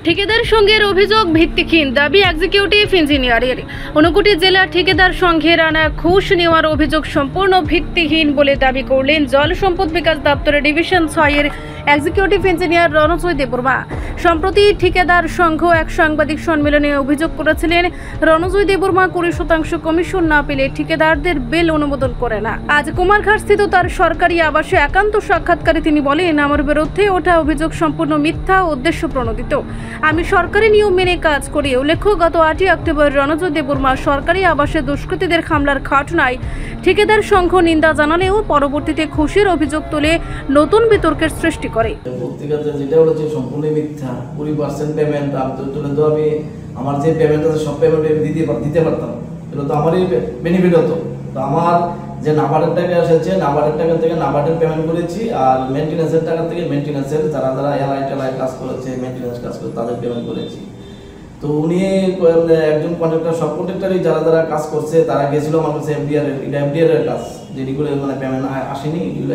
ঠিকাদার সংঘের অভিযোগ ভিত্তিহীন, দাবি এক্সিকিউটিভ ইঞ্জিনিয়ারের। ঊনকোটি জেলা ঠিকাদার সংঘের আনা ঘুষ নেওয়ার অভিযোগ সম্পূর্ণ ভিত্তিহীন বলে দাবি করলেন জল সম্পদ বিকাশ দপ্তরের ডিভিশন 6 এর এক্সিকিউটিভ ইঞ্জিনিয়ার রণজয় দেববর্মা। সম্প্রতি ঠিকাদার সংঘ এক সাংবাদিক সম্মেলনে অভিযোগ করেছিলেন রণজয় দেববর্মা 20% কমিশন না পেলে ঠিকাদারদের বিল অনুমোদন করে না। আজ কুমারঘাট স্থিত তার সরকারি আবাসে একান্ত সাক্ষাৎকারে তিনি বলেন, আমার বিরুদ্ধে ওঠা অভিযোগ সম্পূর্ণ মিথ্যা, উদ্দেশ্য প্রণোদিত। আমি সরকারি নিয়ম মেনে কাজ করি। উল্লেখ্য, গত 8 অক্টোবর রণজয় দেববর্মা সরকারি আবাসে দুষ্কৃতীদের হামলার ঘটনায় ঠিকাদার সংঘ নিন্দা জানালেও পরবর্তীতে ঘুষের অভিযোগ তুলে নতুন বিতর্কের সৃষ্টি করে। ব্যক্তিগত যেটা হচ্ছে সম্পূর্ণ মিথ্যা। 20% পেমেন্ট তো আমি আমার যে পেমেন্ট আছে সব পেমেন্ট দিতে পারতাম, এটা তো আমারই বেনিফিট হতো। তো আমার যে নাবার্ডের টাকা এসেছে, নাবার্ডের টাকা থেকে নাবার্ডের পেমেন্ট করেছি, আর মেনটেন্যান্সের টাকা থেকে মেনটেন্যান্সের যারা এলআই কাজ করেছে, মেনটেন্যান্স কাজ করে তাদের পেমেন্ট করেছি। তো উনি একজন কন্ট্রাক্টর, সব কন্ট্রাক্টরই যারা কাজ করছে তারা গেছিল আমার কাছে এফডিআর এর কাজ, যেগুলো মানে পেমেন্ট আসেনি, এগুলো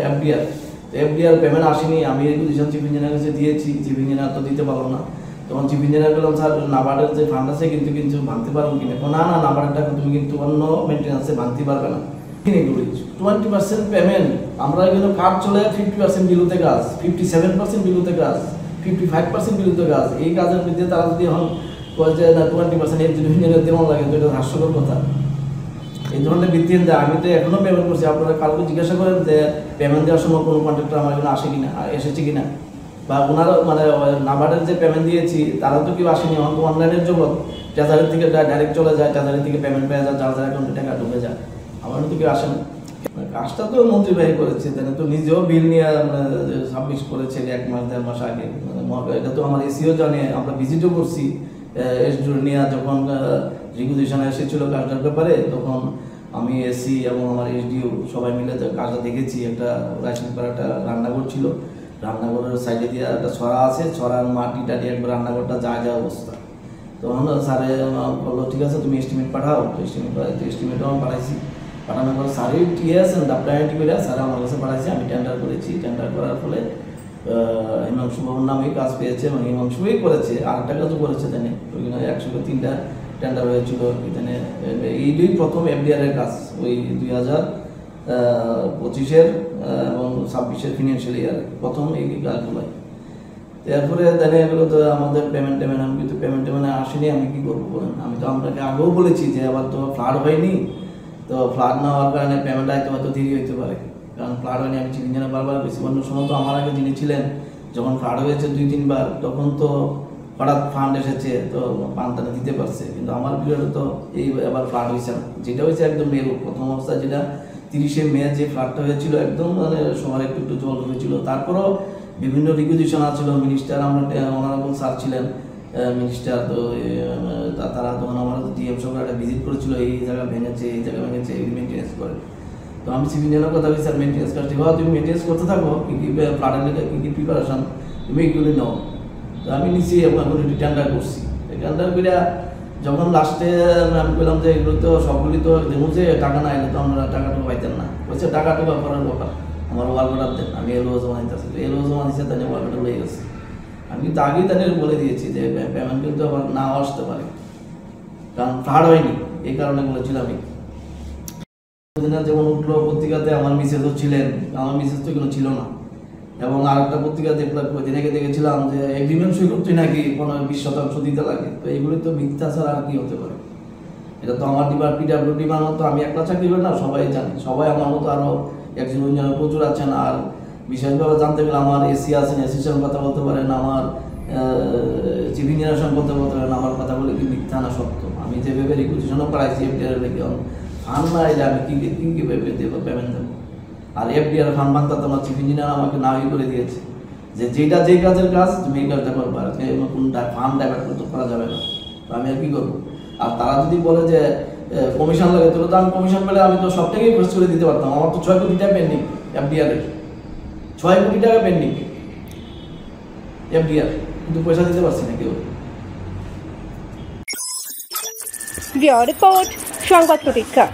এফডিআর পেমেন্ট আসেনি। আমি রেগুলেশন চিফ ইঞ্জিনিয়ার কাছে দিয়েছি, চিফ ইঞ্জিনিয়ার তো দিতে পারলো না। তখন চিফ ইঞ্জিনিয়ার বললাম, স্যার নাবার্ডের যে ফান্ড আছে কিন্তু ভাঙতে পারবো কিনা? না না, নাবার্ডের টাকা তুমি কিন্তু অন্য মেনটেন্যান্সে ভাঙতে পারবে না। 20% পেমেন্ট, আমরা এগুলো কাজ চলে 50% বিলুতে কাজ, 57% বিলুতে কাজ, 55% বিলুতে কাজ। এই কাজের মধ্যে তারা যদি এখন যে না 20% ইঞ্জিনিয়ার দেওয়া লাগে, তো এটা হাস্যকর কথা। এই ধরনের ভিত্তিহীন দেয়। আমি তো এখনো পেমেন্ট করছি। আপনারা কালকে জিজ্ঞাসা করেন যে পেমেন্ট দেওয়ার সময় কোনো কন্ট্রাক্টর আমার এখানে আসে কিনা, এসেছে কিনা, বা ওনারা মানে নাবার্ডের যে পেমেন্ট দিয়েছি তারা তো কেউ আসেনি। এখন তো অনলাইনের জগৎ, ট্রেজারি থেকে ডাইরেক্ট চলে যায়, ট্রেজারি থেকে পেমেন্ট পেয়ে যায়, যার অ্যাকাউন্টে টাকা ঢুকে যায়। আমার তো কেউ আসেন। কাজটা তো মন্ত্রী ভাই করেছে, তাহলে তো নিজেও বিল নিয়ে সাবমিট করেছে 1 মাস 1.5 মাস আগে। এটা তো আমার এসিও জানে, আমরা ভিজিটও করছি। নিয়ে যখন রিকুইজিশন এসেছিল কাজটার ব্যাপারে, তখন আমি এসি এবং আমার এসডিও সবাই মিলে কাজটা দেখেছি। একটা রাইসিং করা একটা রান্নাঘর ছিল, রান্নাঘরের সাইডে দিয়ে একটা ছড়া আছে, ছড়ার মাটি টাটি একবার রান্নাঘরটা যা অবস্থা। তখন স্যারে বললো, ঠিক আছে তুমি এস্টিমেট পাঠাও। এস্টিমেটও আমি পাঠাইছি। পাঠানোর পরে স্যারই টিএস ডাপ্টাইটি করে স্যার আমার কাছে পাঠাইছে। আমি টেন্ডার করেছি। টেন্ডার করার ফলে হিমাংশু বাবুর নামেই কাজ পেয়েছে এবং হিমাংশুই করেছে। আরেকটা কাজও করেছে জানি, ওইখানে 103টা টেন্ডার হয়েছিল। এখানে এই প্রথম এফডিআর এর কাজ, ওই 2025-এর এবং 26-এর ফিনান্সিয়াল ইয়ারে প্রথম এই কাজগুলো। এরপরে জানি এগুলো তো আমাদের পেমেন্ট আমি কিন্তু পেমেন্ট আসেনি। আমি কি করবো বলেন? আমি তো আপনাকে আগেও বলেছি যে আবার তো ফ্লাড হয়নি, তো ফ্লাড না হওয়ার কারণে পেমেন্ট হয়তো দেরি হইতে পারে, কারণ ফ্লাড হয়নি। আমি চিফ ইঞ্জিনিয়ার বারবার বেশি অন্য সময় তো আমার আগে যিনি ছিলেন, যখন ফ্লাড হয়েছে 2-3 বার, তখন তো হঠাৎ ফান্ড এসেছে, তো ফান্ডটা দিতে পারছে। কিন্তু আমার পিরিয়ডে তো এই এবার ফ্লাড হয়েছে না। যেটা হয়েছে একদম মেরু প্রথম অবস্থায়, যেটা 30শে মে যে ফ্লাডটা হয়েছিল, একদম মানে সবার একটু জল হয়েছিল। তারপরও বিভিন্ন রিকুইজিশন আছিল। মিনিস্টার, আমরা অনারেবল স্যার ছিলেন মিনিস্টার, তো তারা তখন আমার ডিএম সরকার একটা ভিজিট করেছিল, এই জায়গা ভেঙেছে, এই জায়গা ভেঙেছে, এই মেনটেন্যান্স করে। তো আমি সিভিল ইঞ্জিনিয়ারের কথা বলছি, স্যার মেনটেন্যান্স কাজটি হয়, তুমি মেনটেন্যান্স করতে থাকো, কী ফ্লাডের লেগে কী প্রিপারেশন তুমি এইগুলি নাও। তো আমি নিচে টেন্ডার করছি। টেন্ডার করে যখন লাস্টে আমি বললাম যে এগুলো তো সবগুলি তো দেখুন যে টাকা না এলে তো আমরা টাকাটুকু পাইতেন না। বলছে টাকাটুকু করার ব্যাপার, আমার ওয়ার্ক অর্ডার দেন। আমি এলও জমা দিতে আসছি, এলও জমা দিচ্ছে, তাহলে ওয়ার্ক অর্ডার হয়ে গেছে। আমি কিন্তু আগেই তাদের বলে দিয়েছি যে পেমেন্ট কিন্তু আবার নাও আসতে পারে, কারণ ফ্লাড হয়নি, এই কারণে বলেছিলাম। আমি যেমন উঠলো পত্রিকাতে, আমার মিসেসও ছিলেন, আমার মিসেস তো এগুলো ছিল না। এবং আর একটা পত্রিকা দেখেছিলাম যে এগ্রিমেন্ট সই করতে নাকি 15-20% দিতে লাগে। তো এইগুলি তো মিথ্যা ছাড়া আর কি হতে পারে? এটা তো আমার পিডাব্লিউডি মতো আমি একটা চাকরি করি না, সবাই জানে। সবাই আমার মতো আরও একজন ইঞ্জিনিয়ার প্রচুর আছেন। আর বিশেষভাবে জানতে গেলে আমার এসি আছেন, এসির সঙ্গে কথা বলতে পারেন, আমার চিফ ইঞ্জিনিয়ারের সঙ্গে কথা বলতে পারেন। আমার কথা বলে কি মিথ্যা না সত্য? আমি যেভাবে রিকুইজিশনও করাইছি এফডিআর লেগে, ফান্ড না এলে আমি কীভাবে দেবো পেমেন্ট দেবো? আর এফডিআর ফান্ড ভাঙতে তো আমার চিফ ইঞ্জিনিয়ার আমাকে না করে দিয়েছে যে যেই কাজের কাজ তুমি এই কাজটা করবা, কোনটা ফান্ড ডাইভার্ট করতে করা যাবে না। তো আমি আর কী করবো? আর তারা যদি বলে যে কমিশন লাগে, তাহলে তো আমি কমিশন পেলে আমি তো সব টাকাই খরচ করে দিতে পারতাম। আমার তো 6 কোটি টাকা পেন্ডিং এফডিআর-এর, 6 কোটি টাকা পেন্ডিং এফডিআর, কিন্তু পয়সা দিতে পারছি না কেউ। রিপোর্ট সংবাদ প্রতীক্ষা।